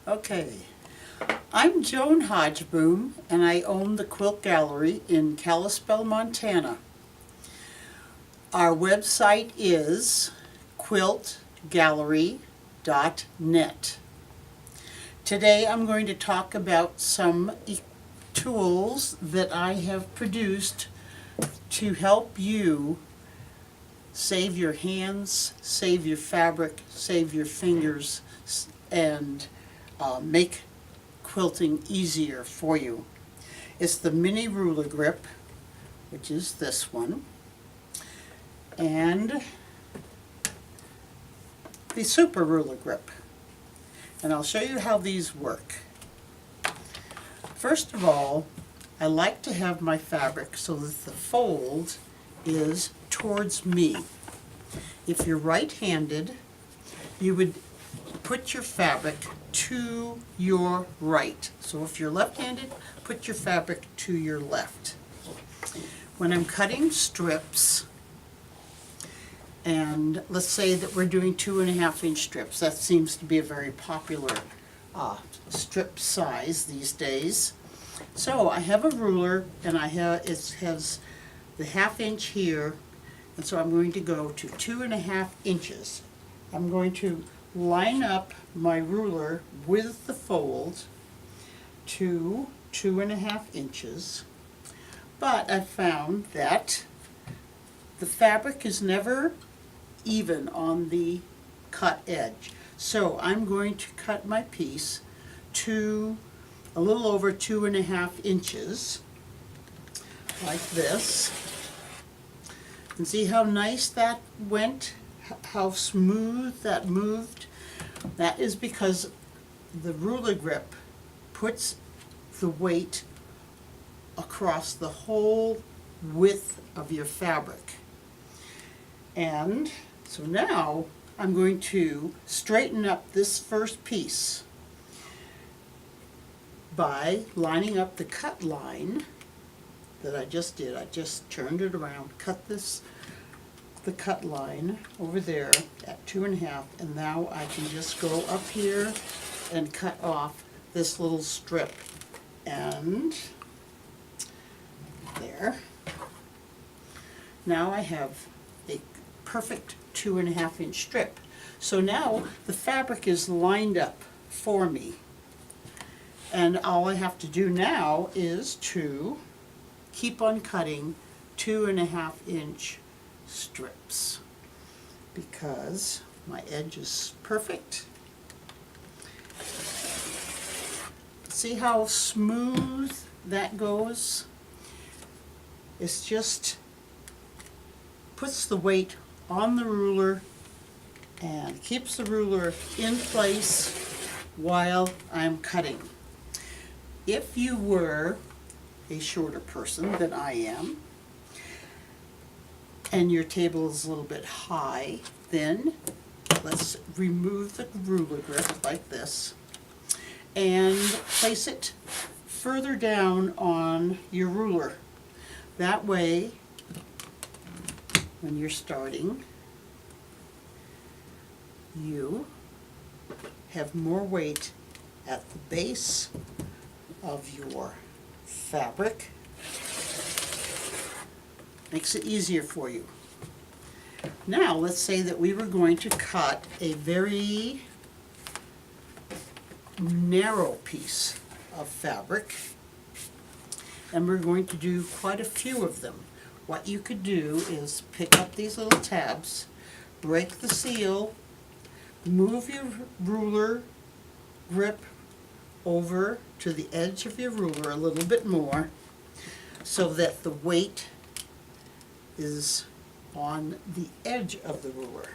Okay, I'm Joan Hodgeboom, and I own the Quilt Gallery in Kalispell, Montana. Our website is quiltgallery.net. Today I'm going to talk about some tools that I have produced to help you save your hands, save your fabric, save your fingers, and make quilting easier for you. It's the mini ruler grip, which is this one, and the super ruler grip. And I'll show you how these work. First of all, I like to have my fabric so that the fold is towards me. If you're right-handed, you would put your fabric to your right. So if you're left-handed, put your fabric to your left. When I'm cutting strips, and let's say that we're doing 2.5-inch strips, that seems to be a very popular strip size these days. So I have a ruler, and it has the 1/2 inch here, and so I'm going to go to 2.5 inches. I'm going to line up my ruler with the fold to 2.5 inches, but I found that the fabric is never even on the cut edge. So I'm going to cut my piece to a little over 2.5 inches, like this. And see how nice that went? How smooth that moved? That is because the ruler grip puts the weight across the whole width of your fabric. And so now I'm going to straighten up this first piece by lining up the cut line that I just did. I just turned it around, cut the cut line over there at 2.5, and now I can just go up here and cut off this little strip, and there. Now I have a perfect 2.5-inch strip. So now the fabric is lined up for me, and all I have to do now is to keep on cutting 2.5-inch strips, because my edge is perfect. See how smooth that goes? It's just puts the weight on the ruler and keeps the ruler in place while I'm cutting. If you were a shorter person than I am, and your table is a little bit high, then let's remove the ruler grip like this and place it further down on your ruler. That way, when you're starting, you have more weight at the base of your fabric. Makes it easier for you. Now let's say that we were going to cut a very narrow piece of fabric, and we're going to do quite a few of them. What you could do is pick up these little tabs, break the seal, move your ruler grip over to the edge of your ruler a little bit more so that the weight is on the edge of the ruler.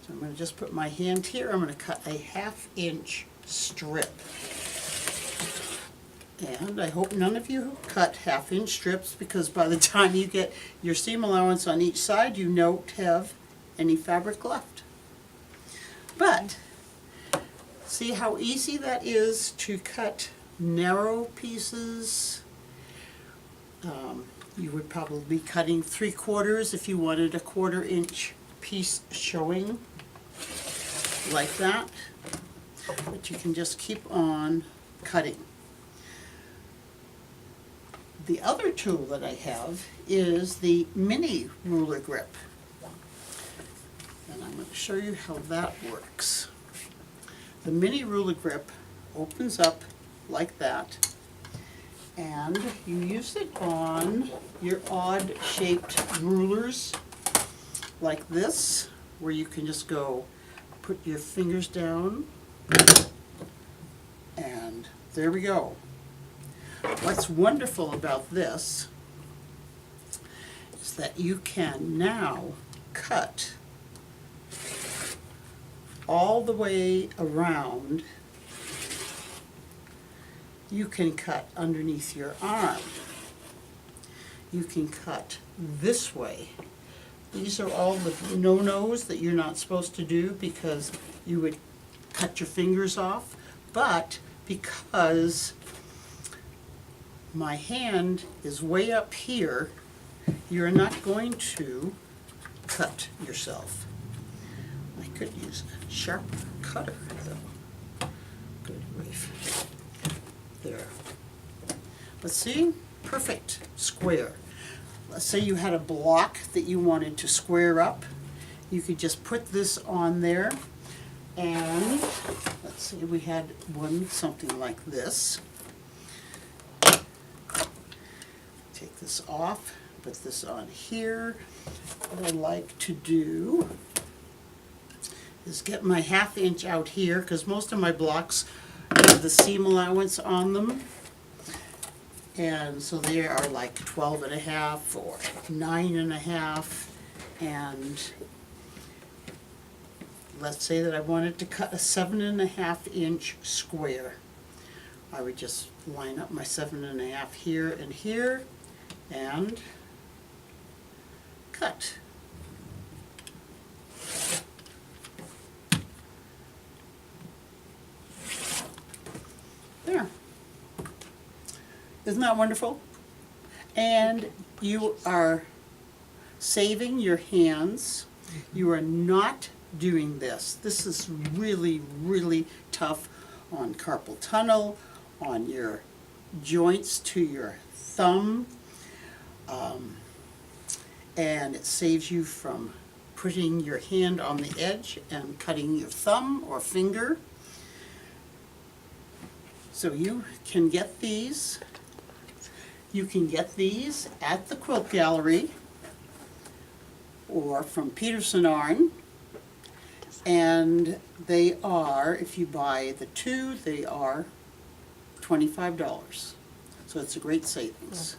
So I'm going to just put my hand here. I'm going to cut a 1/2 inch strip. And I hope none of you cut 1/2 inch strips, because by the time you get your seam allowance on each side, you don't have any fabric left. But see how easy that is to cut narrow pieces. You would probably be cutting 3/4 if you wanted a 1/4 inch piece showing, like that. but you can just keep on cutting. The other tool that I have is the mini ruler grip. And I'm going to show you how that works. The mini ruler grip opens up like that, and you use it on your odd shaped rulers like this, where you can just go put your fingers down, and there we go. What's wonderful about this is that you can now cut all the way around. You can cut underneath your arm. You can cut this way. These are all the no-nos that you're not supposed to do because you would cut your fingers off. But because my hand is way up here, you're not going to cut yourself. I could use a sharper cutter though. Good grief. There. Let's see, perfect square. Let's say you had a block that you wanted to square up. You could just put this on there, and let's see, we had one something like this. Take this off, put this on here. What I like to do is get my 1/2 inch out here, because most of my blocks have the seam allowance on them. And so they are like 12.5 or 9.5, and let's say that I wanted to cut a 7.5 inch square. I would just line up my 7.5 here and here and cut. There. Isn't that wonderful? And you are saving your hands. You are not doing this. This is really, really tough on carpal tunnel, on your joints to your thumb, and it saves you from putting your hand on the edge and cutting your thumb or finger. So you can get these. You can get these at the Quilt Gallery or from Peterson Arn, and they are, if you buy the two, they are $25. So it's a great savings.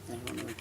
I don't know what you